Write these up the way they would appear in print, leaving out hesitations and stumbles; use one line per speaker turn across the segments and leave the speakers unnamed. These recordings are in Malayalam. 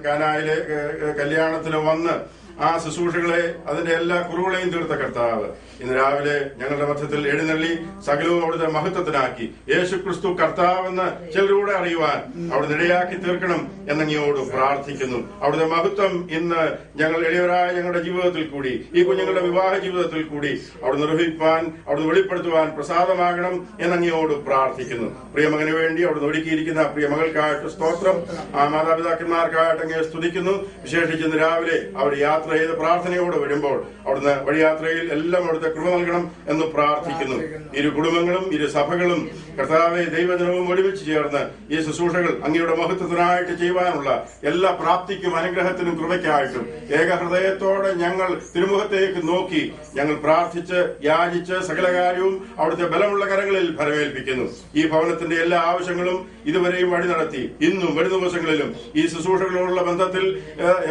കാനായിലെ കല്യാണത്തിന് വന്ന് ആ ശുശ്രൂഷകളെ അതിന്റെ എല്ലാ കുറവുകളെയും തീർത്ത കർത്താവ് ഇന്ന് രാവിലെ ഞങ്ങളുടെ മധ്യത്തിൽ എഴുന്നള്ളി സകലവും അവിടുത്തെ മഹത്വത്തിനാക്കി യേശു ക്രിസ്തു കർത്താവെന്ന് ചിലരൂടെ അറിയുവാൻ അവിടുന്ന് ഇടയാക്കി തീർക്കണം എന്നങ്ങയോട് പ്രാർത്ഥിക്കുന്നു. അവിടുത്തെ മഹത്വം ഇന്ന് ഞങ്ങൾ എളിയവരായ ഞങ്ങളുടെ ജീവിതത്തിൽ കൂടി, ഈ കുഞ്ഞുങ്ങളുടെ വിവാഹ ജീവിതത്തിൽ കൂടി അവിടുന്ന് നിർവഹിപ്പാൻ, അവിടുന്ന് വെളിപ്പെടുത്തുവാൻ പ്രസാദമാകണം എന്നങ്ങയോട് പ്രാർത്ഥിക്കുന്നു. പ്രിയമകന് വേണ്ടി അവിടുന്ന് ഒരുക്കിയിരിക്കുന്ന പ്രിയമകൾക്കായിട്ട് സ്തോത്രം. ആ മാതാപിതാക്കന്മാർക്കായിട്ട് അങ്ങയെ സ്തുതിക്കുന്നു. വിശേഷിച്ച് ഇന്ന് രാവിലെ അവർ യാത്ര ചെയ്ത് പ്രാർത്ഥനയോട് വരുമ്പോൾ അവിടുന്ന് വഴിയാത്രയിൽ എല്ലാം അവിടുത്തെ കൃപ നൽകണം എന്ന് പ്രാർത്ഥിക്കുന്നു. ഇരു കുടുംബങ്ങളും ഇരു സഭകളും കർത്താവെ ദൈവജനവും ഒരുമിച്ച് ചേർന്ന് ഈ ശുശ്രൂഷകൾ അങ്ങയുടെ മഹത്വത്തിനായിട്ട് ചെയ്യുവാനുള്ള എല്ലാ പ്രാപ്തിക്കും അനുഗ്രഹത്തിനും കൃപയ്ക്കായിട്ടും ഏകഹൃദയത്തോടെ ഞങ്ങൾ തിരുമുഖത്തേക്ക് നോക്കി ഞങ്ങൾ പ്രാർത്ഥിച്ച് യാചിച്ച് സകല കാര്യവും അവിടുത്തെ ബലമുള്ള കരങ്ങളിൽ ഫലമേൽപ്പിക്കുന്നു. ഈ ഭവനത്തിന്റെ എല്ലാ ആവശ്യങ്ങളും ഇതുവരെയും വഴി നടത്തി ഇന്നും വരും ദിവസങ്ങളിലും ഈ ശുശ്രൂഷകളോടുള്ള ബന്ധത്തിൽ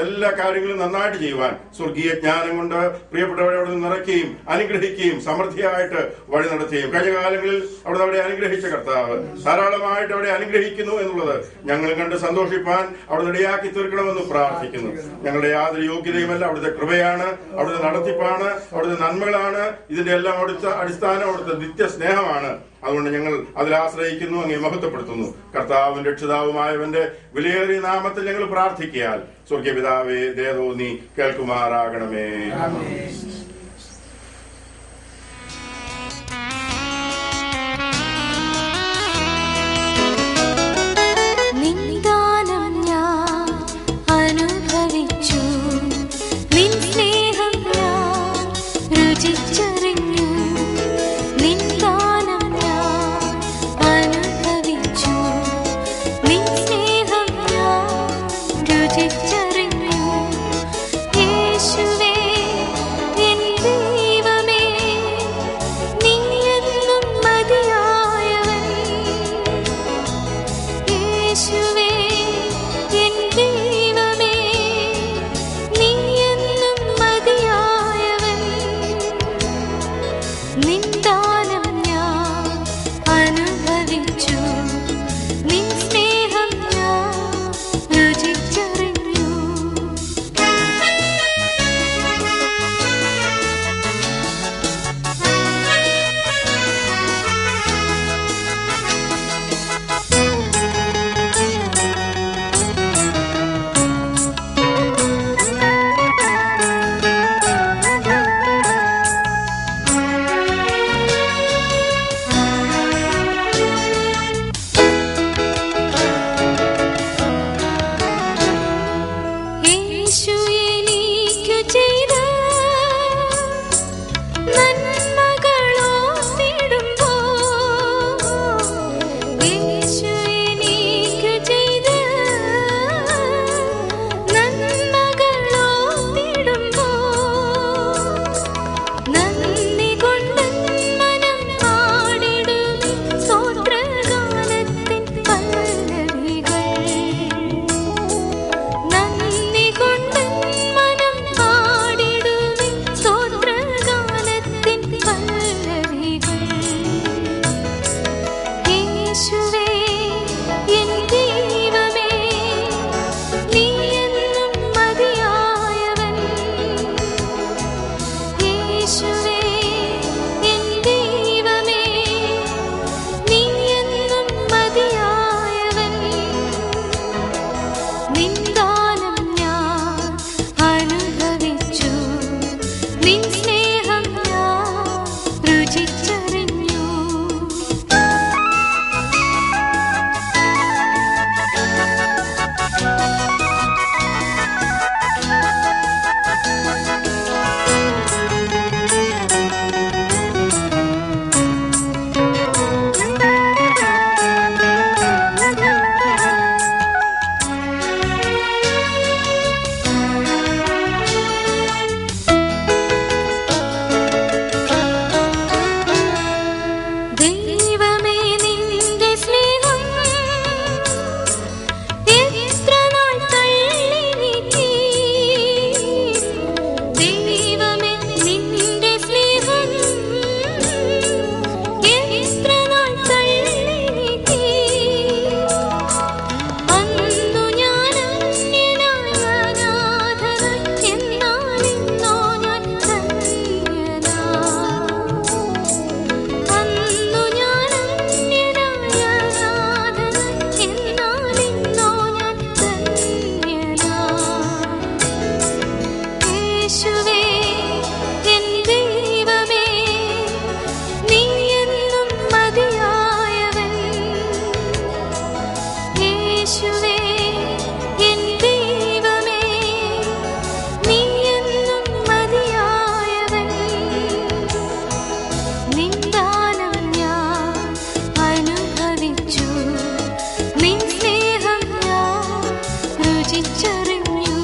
എല്ലാ കാര്യങ്ങളും നന്നായിട്ട് ചെയ്യുവാൻ സ്വർഗീയ ജ്ഞാനം കൊണ്ട് പ്രിയപ്പെട്ടവരെ അവിടെ നിറയ്ക്കുകയും അനുഗ്രഹിക്കുകയും സമൃദ്ധിയായിട്ട് വഴി നടത്തുകയും കഴിഞ്ഞ കാലങ്ങളിൽ അവിടെ അനുഗ്രഹിച്ച കർത്താവ് ധാരാളമായിട്ട് അവിടെ അനുഗ്രഹിക്കുന്നു എന്നുള്ളത് ഞങ്ങൾ കണ്ട് സന്തോഷിപ്പാൻ അവിടെ ഇടയാക്കി തീർക്കണമെന്ന് പ്രാർത്ഥിക്കുന്നു. ഞങ്ങളുടെ യാതൊരു യോഗ്യതയുമല്ല, അവിടുത്തെ കൃപയാണ്, അവിടുത്തെ നടത്തിപ്പാണ്, അവിടുത്തെ നന്മകളാണ്. ഇതിന്റെ എല്ലാം അവിടുത്തെ അടിസ്ഥാനം അവിടുത്തെ നിത്യ സ്നേഹമാണ്. അതുകൊണ്ട് ഞങ്ങൾ അതിൽ ആശ്രയിക്കുന്നു, അങ്ങേ മഹത്വപ്പെടുത്തുന്നു. കർത്താവും രക്ഷിതാവുമായവന്റെ വിലയേറിയ നാമത്തിൽ ഞങ്ങൾ പ്രാർത്ഥിക്കയാൽ സ്വർഗീയ പിതാവേ ദയതോ നീ കേൾക്കുമാറാകണമേ.
യേശുവേ എൻ രുചിച്ചറിഞ്ഞു.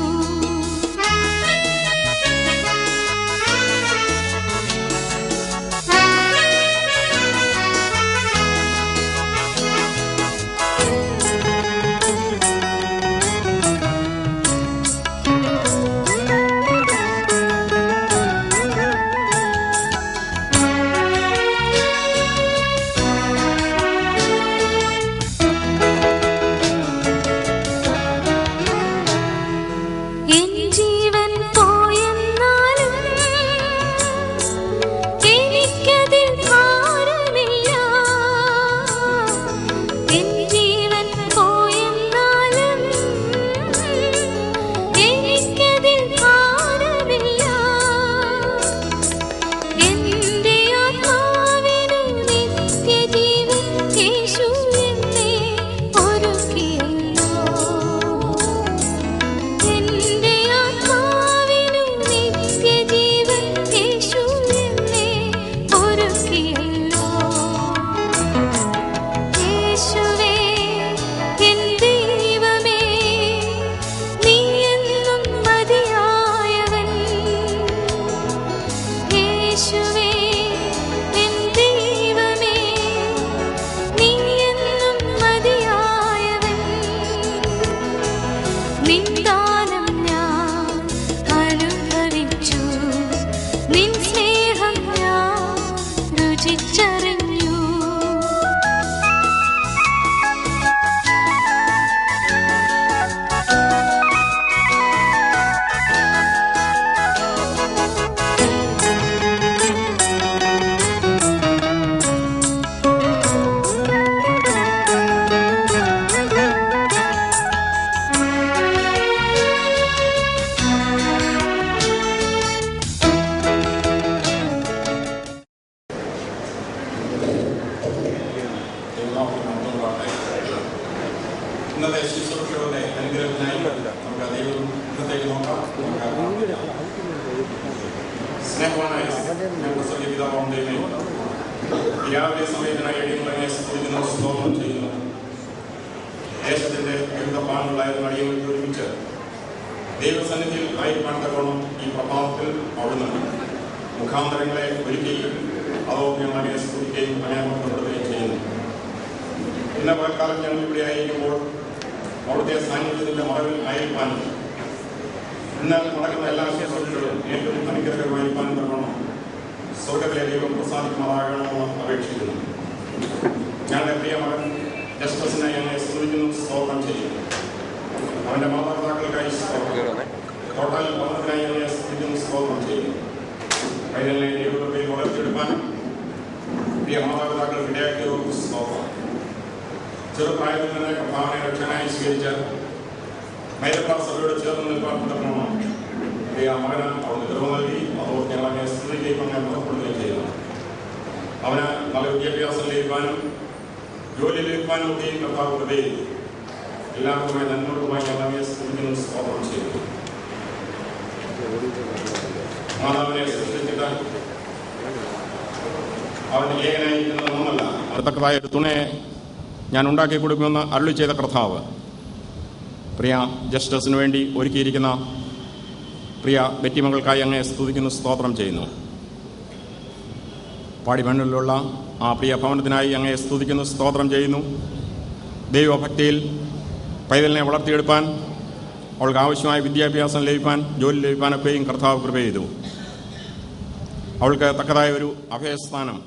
ദൈവസന്നിധിയിൽ ആയിരിക്കണം ഈ പ്രഭാതത്തിൽ അവിടുന്ന് മുഖാന്തരങ്ങളെ ഒരുക്കുകയും അതോഗ്യങ്ങളെ സ്തുതിക്കുകയും അനുഭവപ്പെടുകയും ചെയ്യുന്നു. ഇന്ന് പകൽക്കാലം ഞങ്ങൾ ഇവിടെ ആയിരിക്കുമ്പോൾ അവിടുത്തെ സാന്നിധ്യത്തിന്റെ മറവിൽ ആയിരിക്കാനും ഇന്നലെ നടക്കുന്ന എല്ലാ ശുശ്രൂഷകളും ഏറ്റവും അനുഗ്രഹമായിരിക്കാനും തരണം സ്വർഗത്തിലെ ദൈവം പ്രസാദിക്കുമാറാകണമെന്ന് അപേക്ഷിക്കുന്നു. ഞങ്ങളുടെ പ്രിയ മകൻ ജസ്റ്റിസിനെ ഞങ്ങളെ സ്തുതിക്കുന്നു, സ്തോത്രം ചെയ്യുന്നു. അവന്റെ മാതാപിതാക്കൾക്കായി ടോട്ടൽ ഭവനത്തിനായി ഞങ്ങളെ സ്തുതിക്കുന്നു, സ്തോത്രം ചെയ്യുന്നു. പൈതലിനെ ദൈവത്തിൽ വളർത്തിയെടുക്കാനും പ്രിയ മാതാപിതാക്കൾക്ക് ഇടയാക്കിയവർക്ക് സ്തോത്രം. ചെറുപ്രായത്തിൽ തന്നെ കർത്താവിനെ രക്ഷകനായി സ്വീകരിച്ച മൈലപ്രാ സഭയോട് ചേർന്ന് നിൽക്കാൻ തുടങ്ങണം. പ്രിയ മകന് അവിടുന്ന് കൃപ നൽകി അതോട് ഞങ്ങളെ സ്തുതിക്കുകയും അങ്ങനെ ബന്ധപ്പെടുകയും ചെയ്യുന്നു. അവന് നല്ല വിദ്യാഭ്യാസം ലഭിക്കാനും ജോലി ലഭിക്കാനും ഒക്കെയും കർത്താവ് കൃപയിൽ എല്ലാവർക്കുമായി നന്മകളുമായി ഞങ്ങളെ സ്തുതിക്കുന്നു, സ്തോത്രം ചെയ്യുന്നു. മാതാവിനെ സൃഷ്ടിച്ചിട്ട് അവന്റെ ഏകനായിരിക്കുന്നത് ഒന്നല്ല, അടുത്തക്കതായ ഒരു തുണയെ ഞാൻ ഉണ്ടാക്കി കൊടുക്കുമെന്ന് അരുളി ചെയ്ത കർത്താവ് പ്രിയ ജസ്റ്റിസിന് വേണ്ടി ഒരുക്കിയിരിക്കുന്ന പ്രിയ ബെറ്റിമകൾക്കായി അങ്ങനെ സ്തുതിക്കുന്നു, സ്തോത്രം ചെയ്യുന്നു. പാടിമണ്ണിലുള്ള ആ പ്രിയ ഭവനത്തിനായി അങ്ങനെ സ്തുതിക്കുന്നു, സ്തോത്രം ചെയ്യുന്നു. ദൈവഭക്തിയിൽ പൈതലിനെ വളർത്തിയെടുപ്പാൻ അവൾക്ക് ആവശ്യമായ വിദ്യാഭ്യാസം ലഭിക്കാൻ ജോലി ലഭിക്കാനൊക്കെയും കർത്താവ് കൃപ ചെയ്തു. അവൾക്ക് തക്കതായ ഒരു അഭയസ്ഥാനം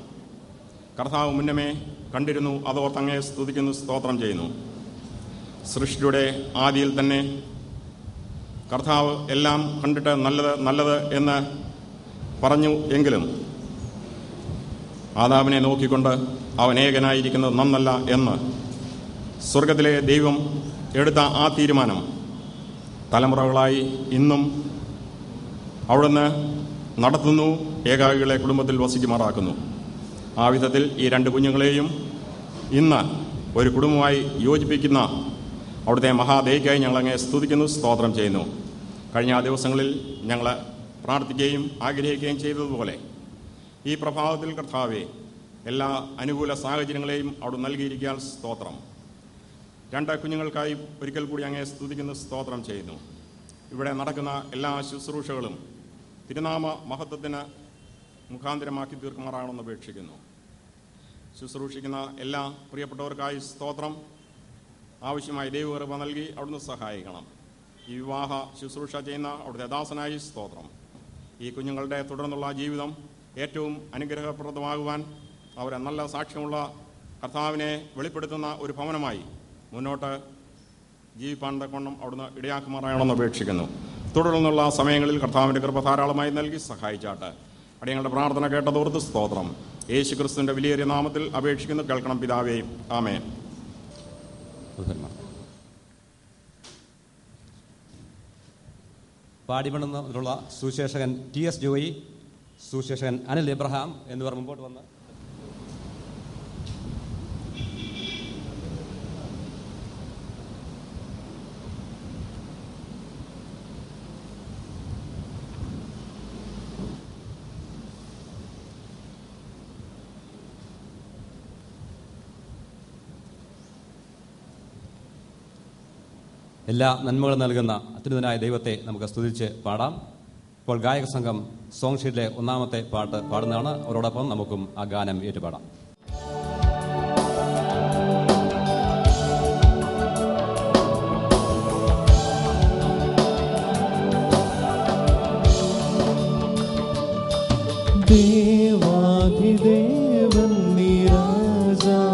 കർത്താവ് മുന്നമേ കണ്ടിരുന്നു. അതോർത്ത് അങ്ങേ സ്തുതിക്കുന്നു, സ്തോത്രം ചെയ്യുന്നു. സൃഷ്ടിയുടെ ആദിയിൽ തന്നെ കർത്താവ് എല്ലാം കണ്ടിട്ട് നല്ലത് നല്ലത് എന്ന് പറഞ്ഞു എങ്കിലും ആദാമിനെ നോക്കിക്കൊണ്ട് അവൻ ഏകനായിരിക്കുന്നത് നന്നല്ല എന്ന് സ്വർഗത്തിലെ ദൈവം എടുത്ത ആ തീരുമാനം തലമുറകളായി ഇന്നും അവിടുന്ന് നടത്തുന്നു, ഏകാകികളെ കുടുംബത്തിൽ വസിക്കുമാറാക്കുന്നു. ആ വിധത്തിൽ ഈ രണ്ട് കുഞ്ഞുങ്ങളെയും ഇന്ന് ഒരു കുടുംബമായി യോജിപ്പിക്കുന്ന അവിടുത്തെ മഹാദയക്കായി ഞങ്ങളങ്ങെ സ്തുതിക്കുന്നു, സ്തോത്രം ചെയ്യുന്നു. കഴിഞ്ഞ ദിവസങ്ങളിൽ ഞങ്ങൾ പ്രാർത്ഥിക്കുകയും ആഗ്രഹിക്കുകയും ചെയ്തതുപോലെ ഈ പ്രഭാതത്തിൽ കർത്താവെ എല്ലാ അനുകൂല സാഹചര്യങ്ങളെയും അവിടെ നൽകിയിരിക്കാൻ സ്തോത്രം. രണ്ട് കുഞ്ഞുങ്ങൾക്കായി ഒരിക്കൽ കൂടി അങ്ങയെ സ്തുതിക്കുന്ന സ്തോത്രം ചെയ്യുന്നു. ഇവിടെ നടക്കുന്ന എല്ലാ ശുശ്രൂഷകളും തിരുനാമ മഹത്വത്തിന് മുഖാന്തരമാക്കി തീർക്കുമാറാണെന്ന് അപേക്ഷിക്കുന്നു. ശുശ്രൂഷിക്കുന്ന എല്ലാ പ്രിയപ്പെട്ടവർക്കായി സ്തോത്രം. ആവശ്യമായ ദൈവകൃപ നൽകി അവിടുന്ന് സഹായിക്കണം. ഈ വിവാഹ ശുശ്രൂഷ ചെയ്യുന്ന അവിടുത്തെ ദാസനായി സ്തോത്രം. ഈ കുഞ്ഞുങ്ങളുടെ തുടർന്നുള്ള ജീവിതം ഏറ്റവും അനുഗ്രഹപ്രദമാകുവാൻ അവരെ നല്ല സാക്ഷ്യമുള്ള കർത്താവിനെ വെളിപ്പെടുത്തുന്ന ഒരു ഭവനമായി മുന്നോട്ട് ജീവിപ്പാൻ തക്കവണ്ണം അവിടുന്ന് ഇടയാക്കുമാറാകണമെന്ന് അപേക്ഷിക്കുന്നു. തുടർന്നുള്ള സമയങ്ങളിൽ കർത്താവിൻ്റെ കൃപ ധാരാളമായി നൽകി സഹായിച്ചാട്ട്. അടിയങ്ങളുടെ പ്രാർത്ഥന കേട്ടതോർത്ത് സ്തോത്രം. യേശു ക്രിസ്തുവിൻ്റെ വിലയേറിയ നാമത്തിൽ അപേക്ഷിക്കുന്നു. കേൾക്കണം പിതാവേ. ആമേൻ.
പാടിമണന്നുള്ള സുശേഷകൻ TS ജോയി, സുശേഷകൻ അനിൽ എബ്രഹാം എന്നിവർ മുമ്പോട്ട് വന്ന് എല്ലാ നന്മകളും നൽകുന്ന അത്യുന്നതനായ ദൈവത്തെ നമുക്ക് സ്തുതിച്ച് പാടാം. ഇപ്പോൾ ഗായക സംഘം സോങ് ഷീറ്റിലെ ഒന്നാമത്തെ പാട്ട് പാടുന്നതാണ്. അവരോടൊപ്പം നമുക്കും ആ ഗാനം ഏറ്റുപാടാം.
ദേവാധിദേവൻ നീരാജാധിരാജൻ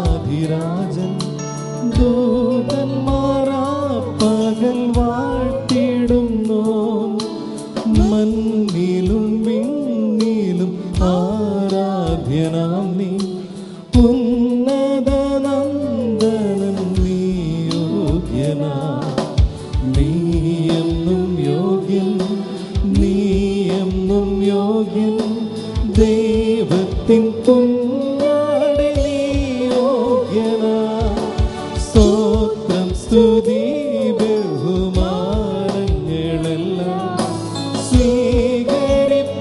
ദൂതന്മാരാ പകൽ വാഴ്ത്തിടുന്നു. മണ്ണിലും വിണ്ണിലും ആരാധ്യനാം നീ, ഉന്നത നന്ദനൻ നീ യോഗ്യനാ. നീയെന്നും യോഗ്യൻ, നീയെന്നും യോഗ്യൻ, ദൈവത്തിൻ കുഞ്ഞാടെ നീ യോഗ്യനാ. സ്തോത്രം സ്തുതി ബഹുമാനങ്ങളെല്ലാം സ്വീകരിപ്പാരെന്നും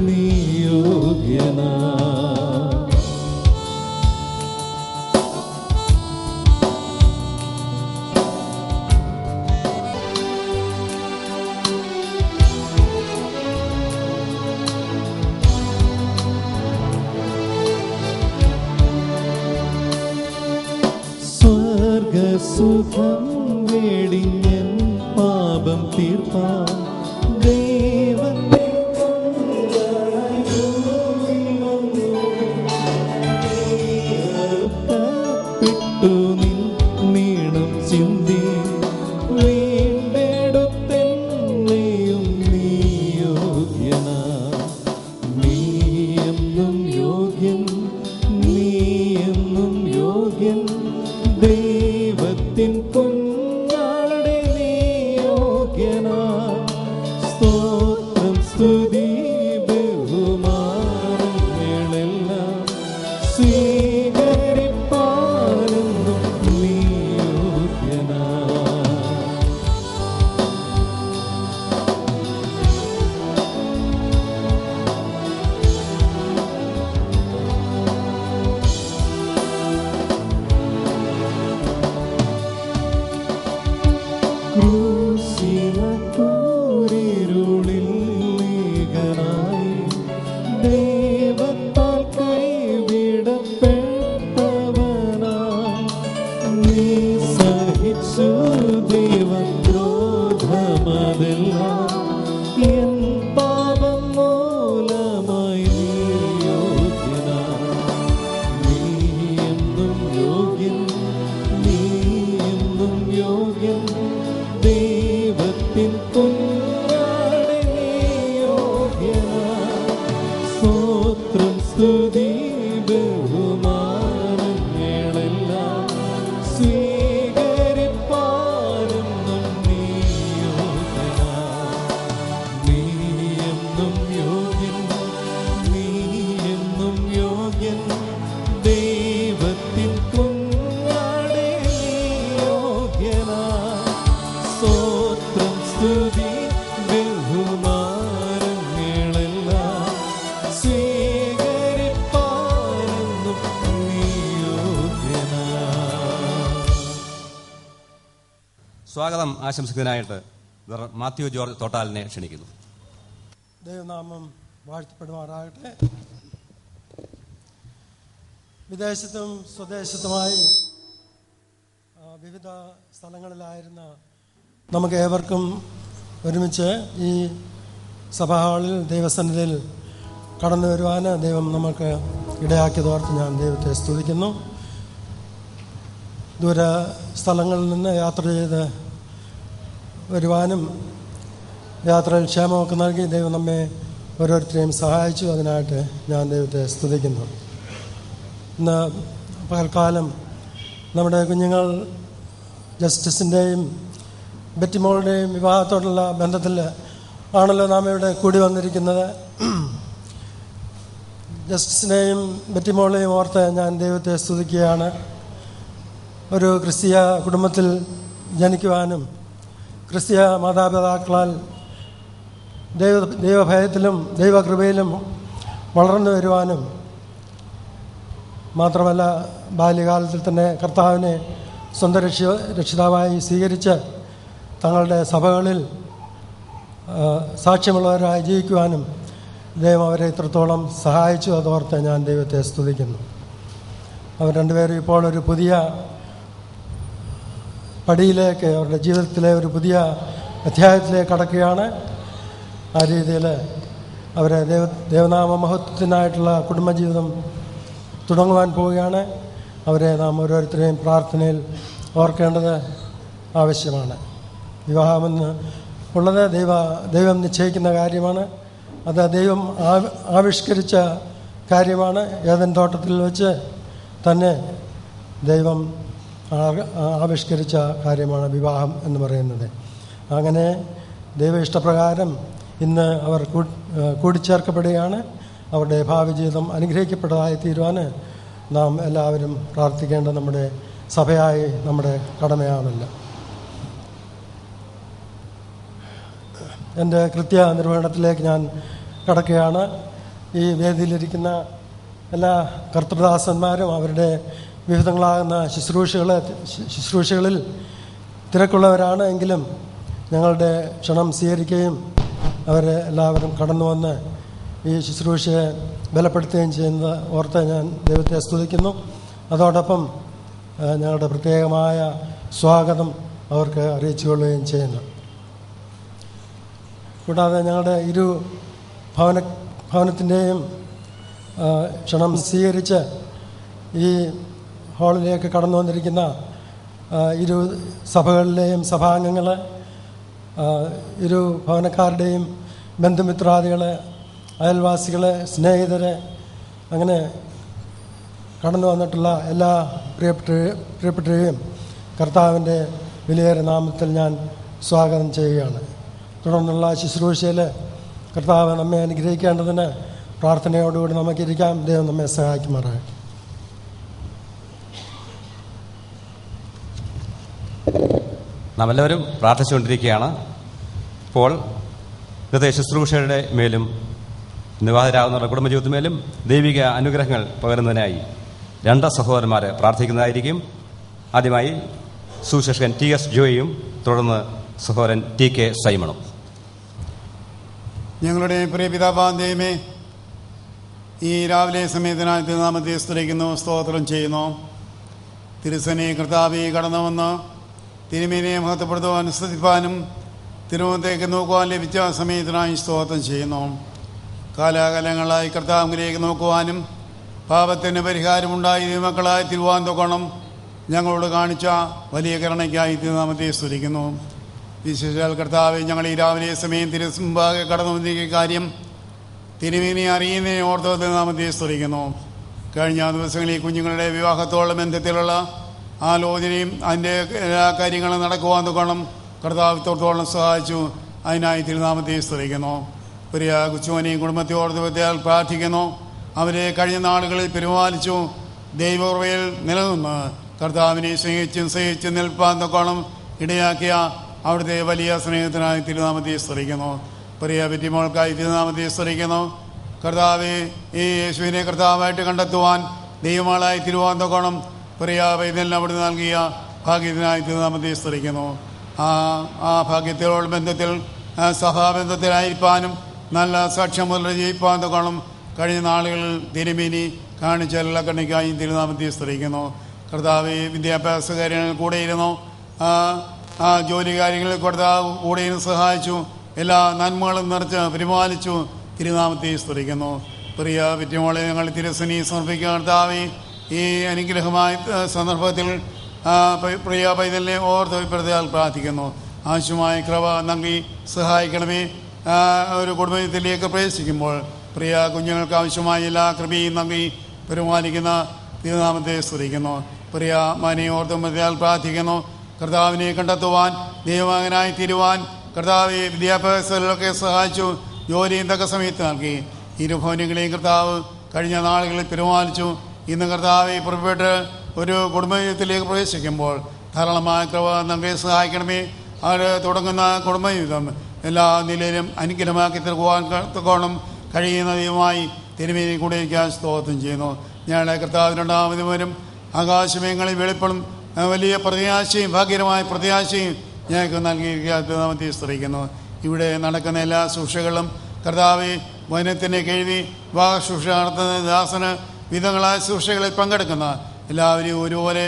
നീ യോഗ്യനാ. സ്വർഗസുഖം വേടിഞ്ഞൻ പാപം തീർപ്പാൻ ദൈവത്തെ പ്പെട്ടു നിൻ നീണം ചിന്തി വീണ്ടെടുത്തെന്നെയും നീ യോഗ്യനാ. നീയെന്നും യോഗ്യൻ, നീയെന്നും യോഗ്യൻ, ദൈവത്തിൻ കുഞ്ഞാടെ നീ യോഗ്യനാ. സ്തോത്രം സ്തുതി ബഹുമാനങ്ങളെല്ലാം സ്വീകരിപ്പാരെന്നും നീ യോഗ്യനാ. ക്രൂശിലൂരിരുളിൽ നീകനായി ദൈവത്താൽ കൈവിടപ്പെട്ടവനായി നീ സഹിച്ചു ദൈവക്രോധമതെല്ലാം. എൻ പാപം മൂലമായി നീ യോഗ്യനാ. നീയെന്നും യോഗ്യൻ, നീയെന്നും യോഗ്യൻ, ദൈവത്തിൻ കുഞ്ഞാടെ നീ യോഗ്യനാ. സ്തോത്രം സ്തുതി ബഹുമാനങ്ങളെല്ലാം സ്വീകരിപ്പാരെന്നും നീ യോഗ്യനാ. നീയെന്നും യോഗ്യൻ, നീയെന്നും യോഗ്യൻ, ദൈവത്തിൻ കുഞ്ഞാടെ നീ യോഗ്യനാ. സ്തോത്രം സ്തുതി
സ്വാഗതം ആശംസിക്കുന്നതിനായിട്ട് മാത്യു ജോർജ് തോട്ടാലിനെ ക്ഷണിക്കുന്നു.
ദൈവനാമം വാഴ്ത്തപ്പെടുമാറാകട്ടെ. വിദേശത്തും സ്വദേശത്തുമായി വിവിധ സ്ഥലങ്ങളിലായിരുന്ന നമുക്ക് ഏവർക്കും ഒരുമിച്ച് ഈ സഭാ ഹാളിൽ ദൈവസന്നിധിയിൽ കടന്നു വരുവാൻ ദൈവം നമുക്ക് ഇടയാക്കിയതോർത്ത് ഞാൻ ദൈവത്തെ സ്തുതിക്കുന്നു. ദൂര സ്ഥലങ്ങളിൽ നിന്ന് യാത്ര ചെയ്ത് വരുവാനും യാത്രയിൽ ക്ഷേമമൊക്കെ നൽകി ദൈവം നമ്മെ ഓരോരുത്തരെയും സഹായിച്ചു. അതിനായിട്ട് ഞാൻ ദൈവത്തെ സ്തുതിക്കുന്നു. ഇന്ന് പകൽക്കാലം നമ്മുടെ കുഞ്ഞുങ്ങൾ ജസ്റ്റിസിൻ്റെയും ബെറ്റിമോളുടെയും വിവാഹത്തോടുള്ള ബന്ധത്തിൽ ആണല്ലോ നാം ഇവിടെ കൂടി വന്നിരിക്കുന്നത്. ജസ്റ്റിസിനെയും ബെറ്റിമോളെയും ഓർത്ത് ഞാൻ ദൈവത്തെ സ്തുതിക്കുകയാണ്. ഒരു ക്രിസ്തീയ കുടുംബത്തിൽ ജനിക്കുവാനും ക്രിസ്തീയ മാതാപിതാക്കളാൽ ദൈവഭയത്തിലും ദൈവകൃപയിലും വളർന്നു വരുവാനും മാത്രമല്ല ബാല്യകാലത്തിൽ തന്നെ കർത്താവിനെ സ്വന്തം രക്ഷിതാവായി സ്വീകരിച്ച് തങ്ങളുടെ സഭകളിൽ സാക്ഷ്യമുള്ളവരായി ജീവിക്കുവാനും ദൈവം അവരെ ഇത്രത്തോളം സഹായിച്ചു. അതോർത്ത് ഞാൻ ദൈവത്തെ സ്തുതിക്കുന്നു. അവർ രണ്ടുപേരും ഇപ്പോൾ ഒരു പുതിയ പടിയിലേക്ക്, അവരുടെ ജീവിതത്തിലെ ഒരു പുതിയ അധ്യായത്തിലേക്ക് കടക്കുകയാണ്. ആ രീതിയിൽ അവരെ ദൈവനാമ മഹത്വത്തിനായിട്ടുള്ള കുടുംബജീവിതം തുടങ്ങുവാൻ പോവുകയാണ്. അവരെ നാം ഓരോരുത്തരെയും പ്രാർത്ഥനയിൽ ഓർക്കേണ്ടത് ആവശ്യമാണ്. വിവാഹമെന്ന് ഉള്ളത് ദൈവം നിശ്ചയിക്കുന്ന കാര്യമാണ്. അത് ദൈവം ആവിഷ്കരിച്ച കാര്യമാണ്. ഏദൻ തോട്ടത്തിൽ വെച്ച് തന്നെ ദൈവം ആവിഷ്കരിച്ച കാര്യമാണ് വിവാഹം എന്ന് പറയുന്നത്. അങ്ങനെ ദൈവ ഇഷ്ടപ്രകാരം ഇന്ന് അവർ കൂടിച്ചേർക്കപ്പെടുകയാണ്. അവരുടെ ഭാവി ജീവിതം അനുഗ്രഹിക്കപ്പെട്ടതായി തീരുവാൻ നാം എല്ലാവരും പ്രാർത്ഥിക്കേണ്ട നമ്മുടെ സഭയായി നമ്മുടെ കടമയാണല്ലോ. എൻ്റെ കൃത്യ നിർവഹണത്തിലേക്ക് ഞാൻ കടക്കുകയാണ്. ഈ വേദിയിലിരിക്കുന്ന എല്ലാ കർത്തൃദാസന്മാരും അവരുടെ വിവിധങ്ങളാകുന്ന ശുശ്രൂഷകളിൽ തിരക്കുള്ളവരാണ്. എങ്കിലും ഞങ്ങളുടെ ക്ഷണം സ്വീകരിക്കുകയും അവരെ എല്ലാവരും കടന്നു വന്ന് ഈ ശുശ്രൂഷയെ ബലപ്പെടുത്തുകയും ചെയ്യുന്നത് ഓർത്ത് ഞാൻ ദൈവത്തെ സ്തുതിക്കുന്നു. അതോടൊപ്പം ഞങ്ങളുടെ പ്രത്യേകമായ സ്വാഗതം അവർക്ക് അറിയിച്ചുകൊള്ളുകയും ചെയ്യുന്നു. കൂടാതെ ഞങ്ങളുടെ ഇരു ഭവനത്തിൻ്റെയും ക്ഷണം സ്വീകരിച്ച് ഈ ഹാളിലേക്ക് കടന്നു വന്നിരിക്കുന്ന ഇരു സഭകളിലെയും സഭാംഗങ്ങൾ, ഇരു ഭവനക്കാരുടെയും ബന്ധുമിത്രാദികൾ, അയൽവാസികളെ, സ്നേഹിതരെ, അങ്ങനെ കടന്നു വന്നിട്ടുള്ള എല്ലാ പ്രിയപ്പെട്ടവരെയും കർത്താവിൻ്റെ വിലയേറിയ നാമത്തിൽ ഞാൻ സ്വാഗതം ചെയ്യുകയാണ്. തുടർന്നുള്ള ശുശ്രൂഷയിൽ കർത്താവ് നമ്മെ അനുഗ്രഹിക്കേണ്ടതിന് പ്രാർത്ഥനയോടുകൂടി നമുക്കിരിക്കാം. ദൈവം നമ്മെ സഹായിക്കുമാറാകട്ടെ.
നാം എല്ലാവരും പ്രാർത്ഥിച്ചുകൊണ്ടിരിക്കുകയാണ്. ഇപ്പോൾ ഇന്നത്തെ ശുശ്രൂഷയുടെ മേലും വിവാഹിതരാകുന്നവരുടെ കുടുംബജീവിതത്തിന്മേലും ദൈവിക അനുഗ്രഹങ്ങൾ പകരുന്നതിനായി രണ്ട് സഹോദരന്മാർ പ്രാർത്ഥിക്കുന്നതായിരിക്കും. ആദ്യമായി സുശേഷകൻ TS ജോയിയും തുടർന്ന് സഹോദരൻ TK സൈമണും.
ഞങ്ങളുടെ പ്രിയ പിതാവാം ദൈവമേ, ഈ രാവിലെ സമയത്തിനായി തിരുനാമത്തെ സ്തുതിക്കുന്നു, സ്തോത്രം ചെയ്യുന്നു. തിരുസനെ കർത്താവെ കടന്നു വന്ന് തിരുമേനിയെ മഹത്വപ്പെടുത്തുവാൻ സ്തുതിപ്പാനും തിരുമുഖത്തേക്ക് നോക്കുവാൻ ലഭിച്ച സമയത്തിനായി സ്തോത്രം ചെയ്യുന്നു. കാലാകാലങ്ങളായി കർത്താവിലേക്ക് നോക്കുവാനും പാപത്തിന് പരിഹാരമുണ്ടായി മക്കളായി തിരുവാൻ തൊക്കണം ഞങ്ങളോട് കാണിച്ച വലിയ കരുണയ്ക്കായി തിരുനാമത്തെ സ്തുതിക്കുന്നു. വിശേഷാൽ കർത്താവെ, ഞങ്ങൾ ഈ രാവിലെ സമയം തിരുമുമ്പാകെ കടന്നു വന്നിരിക്കുന്ന കാര്യം തിരുമേനി അറിയുന്നതിനെ ഓർത്ത് തിരുനാമത്തെ സ്തുതിക്കുന്നു. കഴിഞ്ഞ ദിവസങ്ങളിൽ കുഞ്ഞുങ്ങളുടെ വിവാഹത്തോളം ബന്ധത്തിലുള്ള ആലോചനയും അതിൻ്റെ എല്ലാ കാര്യങ്ങളും നടക്കുവാൻ തൊക്കണം കർത്താവിത്തോളം സഹായിച്ചു. അതിനായി തിരുനാമത്തെ സ്തുതിക്കുന്നു. പ്രിയ കൊച്ചുമനെയും കുടുംബത്തെ ഓർത്തുവത്താൽ പ്രാർത്ഥിക്കുന്നു. അവരെ കഴിഞ്ഞ നാളുകളിൽ പരിപാലിച്ചു ദൈവകൃപയിൽ നിലനിന്ന് കർത്താവിനെ സ്നേഹിച്ചും നിൽപ്പാൻ തൊക്കണം ഇടയാക്കിയ അവിടുത്തെ വലിയ സ്നേഹത്തിനായി തിരുനാമത്തെ സ്തുതിക്കുന്നു. പ്രിയ പെറ്റിമോൾക്കായി തിരുനാമത്തെ സ്തുതിക്കുന്നു. കർത്താവെ, ഈ യേശുവിനെ കർത്താവായിട്ട് കണ്ടെത്തുവാൻ ദൈവമാളായി തിരുവാൻ തൊക്കണം പ്രിയ ഇതെല്ലാം അവിടുന്ന് നൽകിയ ഭാഗ്യത്തിനായി തിരുനാമത്തെ സ്തുതിക്കുന്നു. ആ ഭാഗ്യത്തോട് ബന്ധത്തിൽ സഭാബന്ധത്തിലായിരിക്കാനും നല്ല സാക്ഷ്യമുദ്ര ജയിപ്പാൻ തക്കണം കഴിഞ്ഞ നാളുകളിൽ തിരുമേനി കാണിച്ച എല്ലാ കണ്ണിക്കായും തിരുനാമത്തെ സ്തുതിക്കുന്നു. കർത്താവ് വിദ്യാഭ്യാസ കാര്യങ്ങളിൽ കൂടെയിരുന്നു, ജോലി കാര്യങ്ങളിൽ കർത്താവ് കൂടെയും സഹായിച്ചു, എല്ലാ നന്മകളും നിറച്ച് പരിപാലിച്ചു. തിരുനാമത്തെ സ്തുതിക്കുന്നു. പ്രിയ വിറ്റുമോളെ ഞങ്ങൾ തിരുസനി സമർപ്പിക്കുക. കർത്താവേ, ഈ അനുഗ്രഹമായ സന്ദർഭത്തിൽ പ്രിയ പൈതലിനെ ഓർത്ത് പ്രത്യേകം പ്രാർത്ഥിക്കുന്നു. ആവശ്യമായ കൃപ നൽകി സഹായിക്കണമേ. ഒരു കുടുംബത്തിലേക്ക് പ്രവേശിക്കുമ്പോൾ പ്രിയ കുഞ്ഞുങ്ങൾക്ക് ആവശ്യമായ എല്ലാ കൃപയും നൽകി പരിപാലിക്കുന്ന തിരുനാമത്തെ സ്തുതിക്കുന്നു. പ്രിയ മനെ ഓർത്തും പ്രത്യേകം പ്രാർത്ഥിക്കുന്നു. കർത്താവിനെ കണ്ടെത്തുവാൻ, ദൈവമകനായി തീരുവാൻ കർത്താവ് വിദ്യാഭ്യാസത്തിലൊക്കെ സഹായിച്ചു, ജോലിയും തക്ക സമയത്ത് നൽകി. ഇരുഭവനങ്ങളെയും കർത്താവ് കഴിഞ്ഞ നാളുകളിൽ പരിപാലിച്ചു. ഇന്ന് കർത്താവെ പുറപ്പെട്ട് ഒരു കുടുംബജീവിതത്തിലേക്ക് പ്രവേശിക്കുമ്പോൾ ധാരാളമായ കൃപ നൽകി സഹായിക്കണമേ. അവർ തുടങ്ങുന്ന കുടുംബജീവിതം എല്ലാ നിലയിലും അനുഗ്രഹമാക്കി തീർക്കുവാൻ തക്കോണം കഴിയുന്ന ദൈവമായി തിരുമേനി കൂടെയിരിക്കാൻ സ്തോത്രം ചെയ്യുന്നു. ഞങ്ങളുടെ കർത്താവിന് രണ്ടാമത് വരും ആകാശമേങ്ങളിൽ വെളിപ്പെടും വലിയ പ്രത്യാശയും ഭാഗ്യകരമായ പ്രത്യാശയും ഞങ്ങൾക്ക് നൽകിയിരിക്കാത്ത സ്തുതിക്കുന്നു. ഇവിടെ നടക്കുന്ന എല്ലാ ശുശ്രൂഷകളും കർത്താവെ വചനത്തിനെ കഴുകി വിവാഹ ശുശ്രൂഷ നടത്തുന്ന ദാസന് വിധങ്ങളായ ശുശ്രൂഷകളിൽ പങ്കെടുക്കുന്ന എല്ലാവരെയും ഒരുപോലെ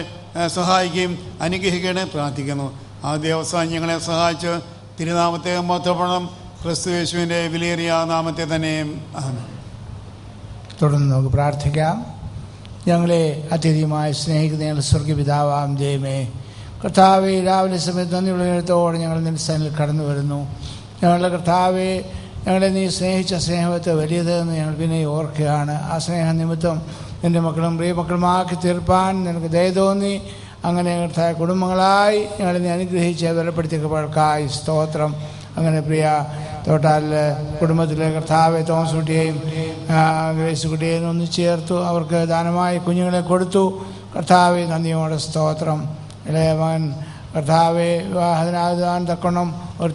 സഹായിക്കുകയും അനുഗ്രഹിക്കുകയും പ്രാർത്ഥിക്കുന്നു. ആദ്യ അവസാനം ഞങ്ങളെ സഹായിച്ച് തിരുനാമത്തെ മഹത്വപ്പെടണം. ക്രിസ്തു യേശുവിൻ്റെ വിലയേറിയ നാമത്തെ തന്നെ.
തുടർന്ന് നമുക്ക് പ്രാർത്ഥിക്കാം. ഞങ്ങളെ അത്യധികമായി സ്നേഹിക്കുന്ന ഞങ്ങൾ സ്വർഗപിതാവാം ദൈവമേ, കർത്താവെ, രാവിലെ സമയത്ത് നന്ദിയുള്ള എഴുത്തോടെ ഞങ്ങൾ നിൽസനിൽ കടന്നു വരുന്നു. ഞങ്ങളുടെ കർത്താവെ, ഞങ്ങളെ നീ സ്നേഹിച്ച സ്നേഹത്തെ വലിയതെന്ന് ഞങ്ങൾ പിന്നെ ഓർക്കുകയാണ്. ആ സ്നേഹ നിമിത്തം എൻ്റെ മക്കളും പ്രിയ മക്കളുമാക്കി തീർപ്പാൻ നിനക്ക് ദയ തോന്നി. അങ്ങനെ കർത്താവ് കുടുംബങ്ങളായി ഞങ്ങളെ നീ അനുഗ്രഹിച്ച് ബലപ്പെടുത്തിയവർക്കായി സ്തോത്രം. അങ്ങനെ പ്രിയ തോട്ടാലിലെ കുടുംബത്തിലെ കർത്താവെ തോമസ് കുട്ടിയെയും ഗ്രേസ് കുട്ടിയെയും ഒന്ന് ചേർത്തു, അവർക്ക് ദാനമായി കുഞ്ഞുങ്ങളെ കൊടുത്തു. കർത്താവെ നന്ദിയോടെ സ്തോത്രം. ഇളയ മകൻ കർത്താവെ വിവാഹത്തിനാകാൻ തക്കണം ഒരു